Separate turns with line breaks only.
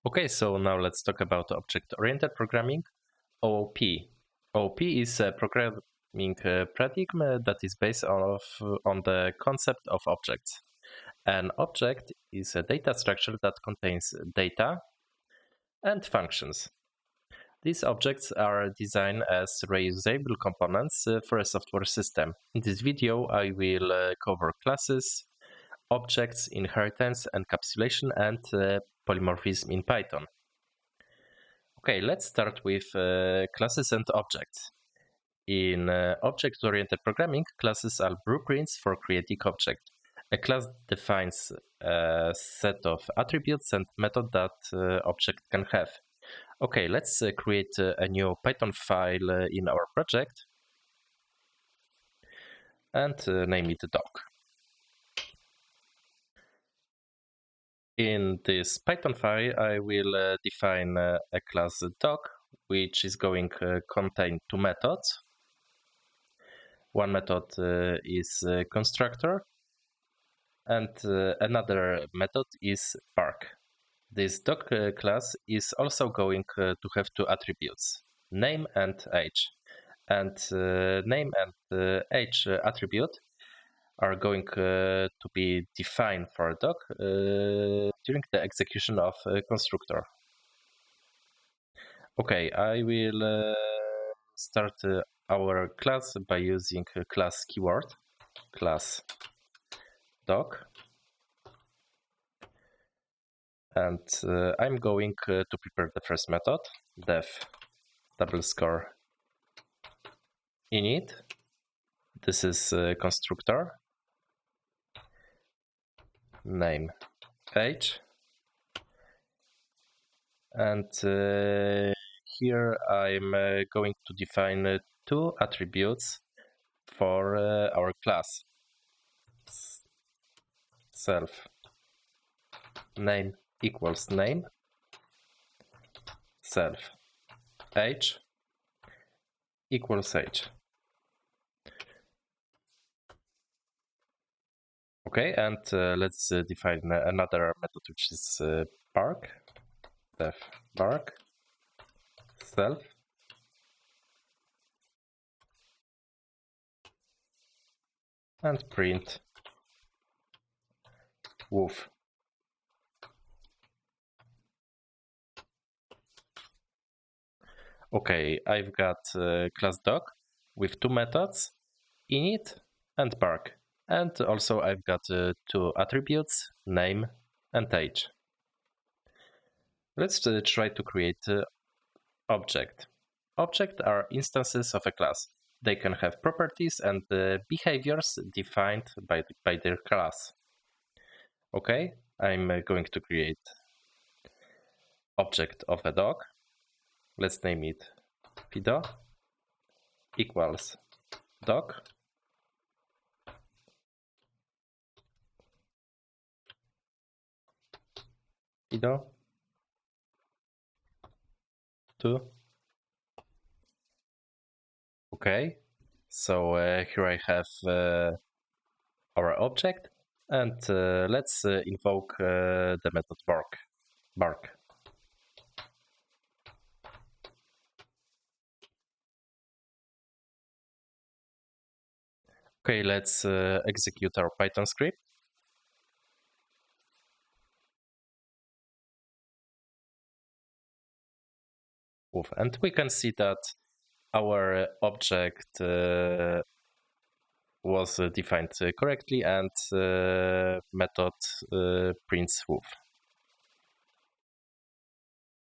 Okay, so now let's talk about object-oriented programming, OOP. OOP is a programming paradigm that is based on the concept of objects. An object is a data structure that contains data and functions. These objects are designed as reusable components for a software system. In this video, I will cover classes, objects, inheritance, encapsulation, and polymorphism in Python. Okay, let's start with classes and objects. In object-oriented programming, classes are blueprints for creating objects. A class defines a set of attributes and methods that object can have. Okay, let's create a new Python file in our project and name it doc. In this Python file, I will define a class doc, which is going to contain two methods. One method is constructor, and another method is park. This doc class is also going to have two attributes, name and age. And name and age attribute are going to be defined for doc during the execution of constructor. Okay, I will start our class by using class keyword, class doc. And I'm going to prepare the first method, def double score init. This is constructor, name, age, and here I'm going to define two attributes for our class, self name equals name, self age equals age. Okay, and let's define another method, which is park, def park, self and print woof. Okay, I've got class doc with two methods, init and park. And also I've got two attributes, name and age. Let's try to create object. Objects are instances of a class. They can have properties and behaviors defined by their class. Okay, I'm going to create object of a dog. Let's name it Fido equals dog. Fido 2. Okay, so here I have our object, and let's invoke the method bark. Okay, let's execute our Python script. And we can see that our object was defined correctly, and method prints woof.